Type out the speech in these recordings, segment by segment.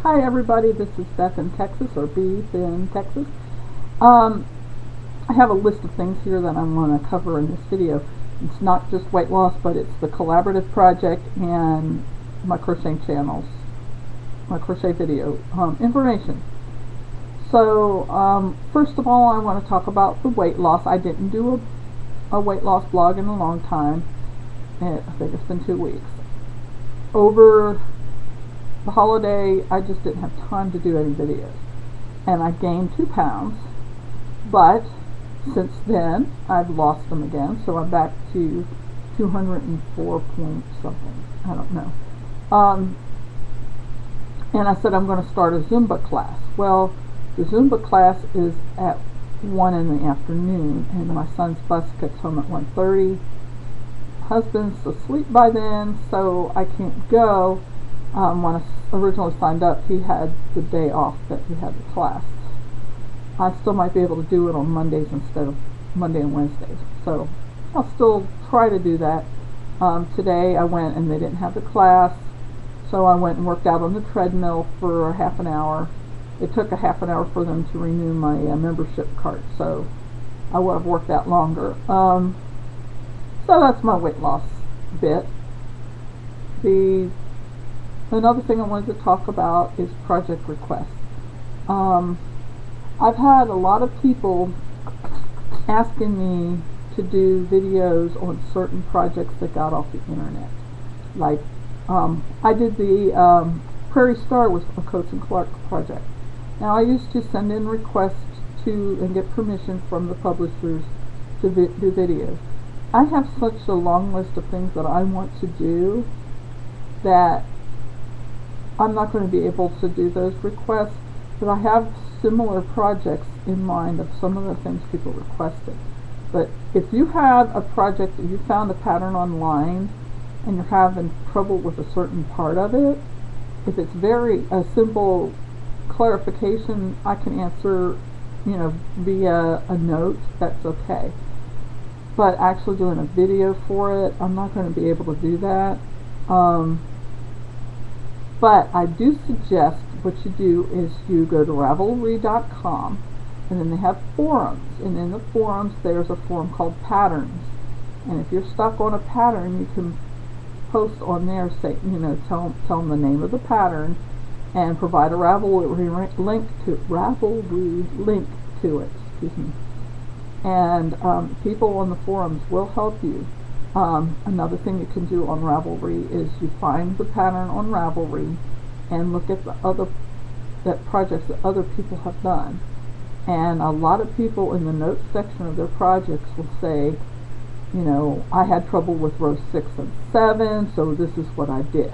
Hi everybody, this is Bethintx1's or Bethintx1's. I have a list of things here that I want to cover in this video. It's not just weight loss, but it's the collaborative project and my crocheting channels, my crochet video information. So first of all, I want to talk about the weight loss. I didn't do a weight loss blog in a long time. I think it's been 2 weeks. Over the holiday, I just didn't have time to do any videos, and I gained 2 pounds, but since then I've lost them again, so I'm back to 204 point something, I don't know. And I said I'm going to start a Zumba class. Well, the Zumba class is at 1 in the afternoon, and my son's bus gets home at 1:30. Husband's asleep by then, so I can't go. When I originally signed up, he had the day off that he had the class. I still might be able to do it on Mondays instead of Monday and Wednesdays, so I'll still try to do that. Today I went and they didn't have the class, so I went and worked out on the treadmill for half an hour. It took a half an hour for them to renew my membership card, so I would have worked out longer. So that's my weight loss bit. Another thing I wanted to talk about is project requests. I've had a lot of people asking me to do videos on certain projects that got off the internet. Like, I did the Prairie Star with a Coates and Clark project. Now, I used to send in requests to and get permission from the publishers to do videos. I have such a long list of things that I want to do that I'm not going to be able to do those requests, but I have similar projects in mind of some of the things people requested. But if you have a project that you found a pattern online and you're having trouble with a certain part of it, if it's a simple clarification, I can answer, via a note. That's okay. But actually doing a video for it, I'm not going to be able to do that. But I do suggest what you do is you go to Ravelry.com, and then they have forums, and in the forums there's a forum called Patterns, and if you're stuck on a pattern, you can post on there, say, tell them the name of the pattern and provide a Ravelry link to it, excuse me. And people on the forums will help you. Another thing you can do on Ravelry is you find the pattern on Ravelry and look at projects that other people have done. And a lot of people in the notes section of their projects will say, I had trouble with rows 6 and 7, so this is what I did.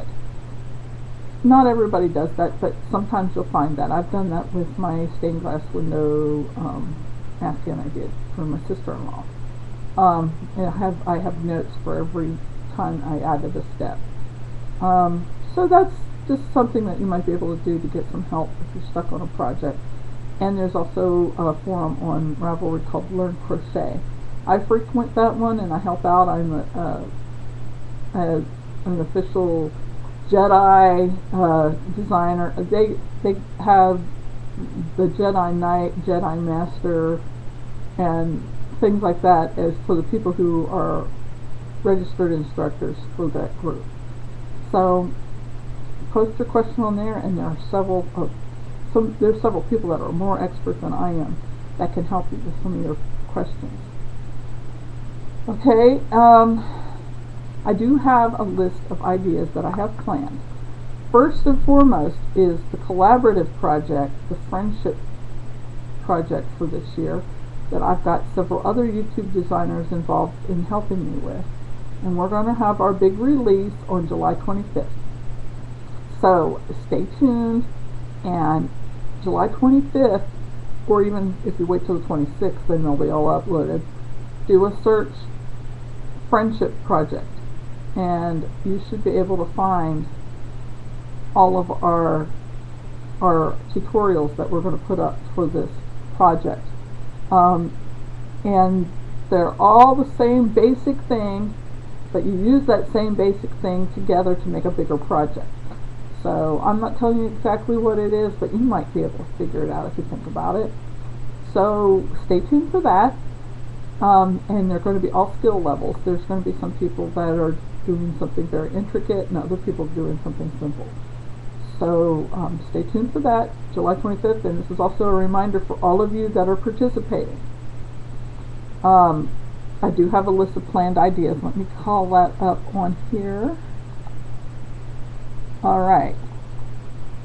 Not everybody does that, but sometimes you'll find that. I've done that with my stained glass window afghan I did for my sister-in-law. And I have notes for every time I added a step. So that's just something that you might be able to do to get some help if you're stuck on a project. And there's also a forum on Ravelry called Learn Crochet. I frequent that one and I help out. I'm an official Jedi designer. They have the Jedi Knight, Jedi Master, and things like that as for the people who are registered instructors for that group. So post your question on there, and there are several people that are more expert than I am that can help you with some of your questions. Okay, I do have a list of ideas that I have planned. First and foremost is the collaborative project, the friendship project for this year, that I've got several other YouTube designers involved in helping me with. And we're going to have our big release on July 25th. So stay tuned, and July 25th, or even if you wait till the 26th, then they'll be all uploaded, do a search friendship project, and you should be able to find all of our tutorials that we're going to put up for this project. And they're all the same basic thing, but you use that same basic thing together to make a bigger project. So I'm not telling you exactly what it is, but you might be able to figure it out if you think about it. So stay tuned for that. And they're going to be all skill levels. There's going to be some people that are doing something very intricate and other people doing something simple. So stay tuned for that, July 25th, and this is also a reminder for all of you that are participating. I do have a list of planned ideas. Let me call that up on here. Alright.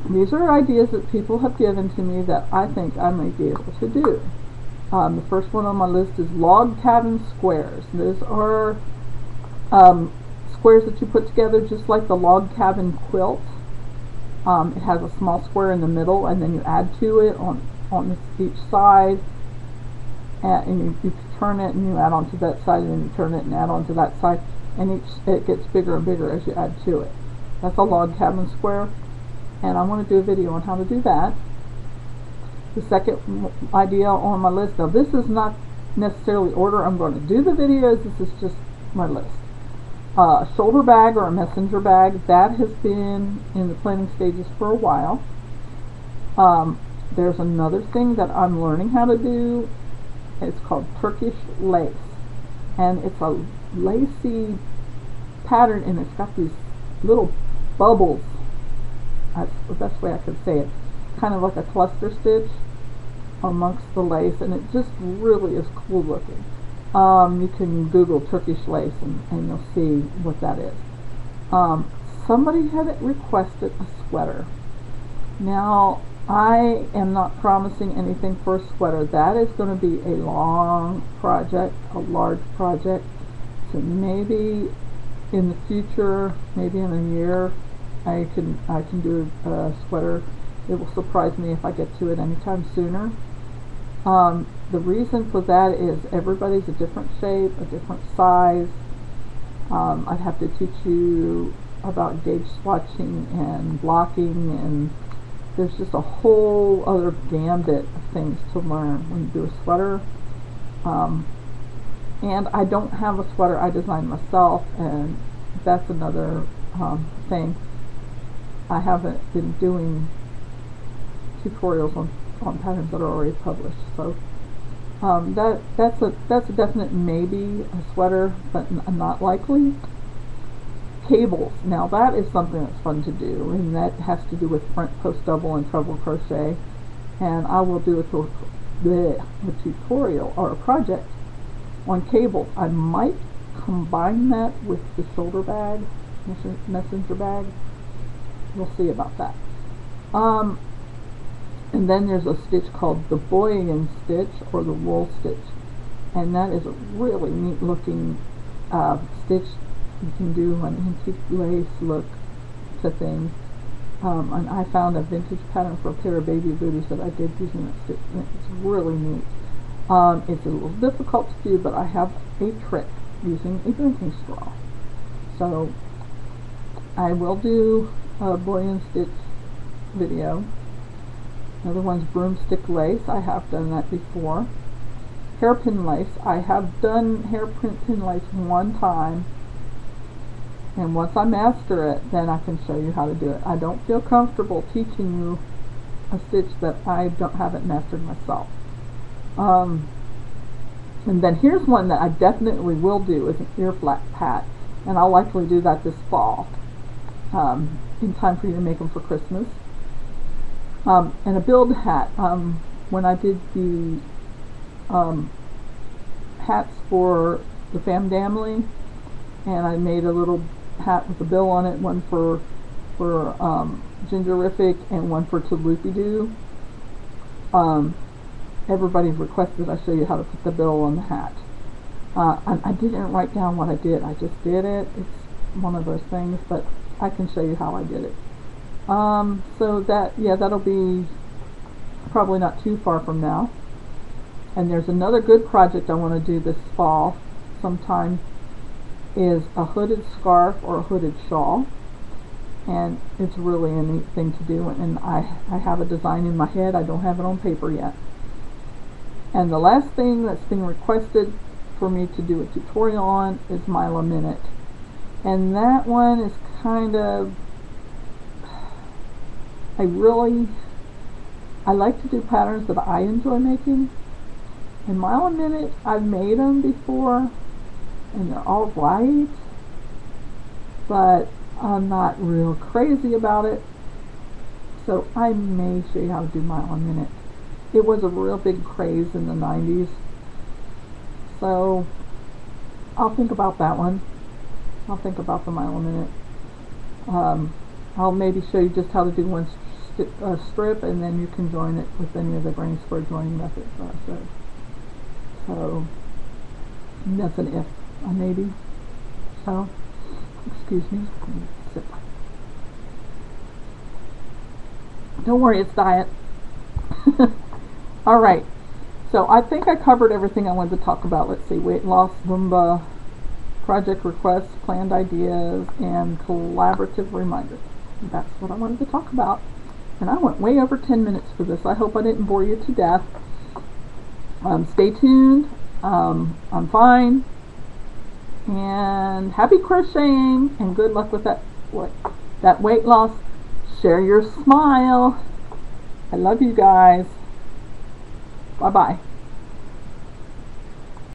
These are ideas that people have given to me that I think I may be able to do. The first one on my list is log cabin squares. Those are squares that you put together just like the log cabin quilt. It has a small square in the middle, and then you add to it on each side, and you turn it and you add onto that side, and then you turn it and add onto that side, and it gets bigger and bigger as you add to it. That's a log cabin square, and I want to do a video on how to do that. The second idea on my list, now this is not necessarily order I'm going to do the videos, this is just my list. A shoulder bag or a messenger bag, that has been in the planning stages for a while. There's another thing that I'm learning how to do. It's called Turkish lace, and it's a lacy pattern, and it's got these little bubbles. That's the best way I could say it. Kind of like a cluster stitch amongst the lace, and it just really is cool looking. You can Google Turkish lace and you'll see what that is. Somebody had requested a sweater. Now, I am not promising anything for a sweater. That is going to be a long project, a large project. So maybe in the future, maybe in a year, I can do a sweater. It will surprise me if I get to it anytime sooner. The reason for that is everybody's a different shape, a different size. I'd have to teach you about gauge swatching and blocking, and there's just a whole other gambit of things to learn when you do a sweater. And I don't have a sweater I designed myself, and that's another thing. I haven't been doing tutorials on patterns that are already published, so that's a definite maybe, a sweater, but not likely. Cables, now that is something that's fun to do, and that has to do with front post double and treble crochet, and I will do a tutorial or a project on cables. I might combine that with the shoulder bag, messenger bag. We'll see about that. And then there's a stitch called the boying stitch or the wool stitch, and that is a really neat looking stitch. You can do an antique lace look to things. And I found a vintage pattern for a pair of baby booties that I did using that stitch, and it's really neat. It's a little difficult to do, but I have a trick using a drinking straw. So I will do a boying stitch video. Another one's broomstick lace. I have done that before. Hairpin lace. I have done hairpin lace one time, and once I master it, then I can show you how to do it. I don't feel comfortable teaching you a stitch that I haven't mastered myself. And then here's one that I definitely will do, is an ear flap hat, and I'll likely do that this fall, in time for you to make them for Christmas. And a build hat. When I did the hats for the Famdamly, and I made a little hat with a bill on it, one for Gingerific and one for Loopy-Doo. Everybody requested I show you how to put the bill on the hat. I didn't write down what I did, I just did it. It's one of those things, but I can show you how I did it. So that'll be probably not too far from now. And there's another good project I want to do this fall sometime, is a hooded scarf or a hooded shawl, and it's really a neat thing to do, and I have a design in my head. I don't have it on paper yet. And the last thing that's been requested for me to do a tutorial on is Mila Minute, and that one is kind of, I like to do patterns that I enjoy making. And mile a minute, I've made them before, and they're all right, but I'm not real crazy about it. So I may show you how to do mile a minute. It was a real big craze in the 90s. So I'll think about that one. I'll think about the mile a minute. I'll maybe show you just how to do one strip, and then you can join it with any of the grain square joining methods that I said. So that's an if, a maybe. So, excuse me. Sip. Don't worry, it's diet. Alright, so I think I covered everything I wanted to talk about. Let's see, weight loss, Zumba, project requests, planned ideas, and collaborative reminders. That's what I wanted to talk about. And I went way over 10 minutes for this. I hope I didn't bore you to death. Stay tuned. I'm fine. And happy crocheting, and good luck with that weight loss. Share your smile. I love you guys. Bye-bye.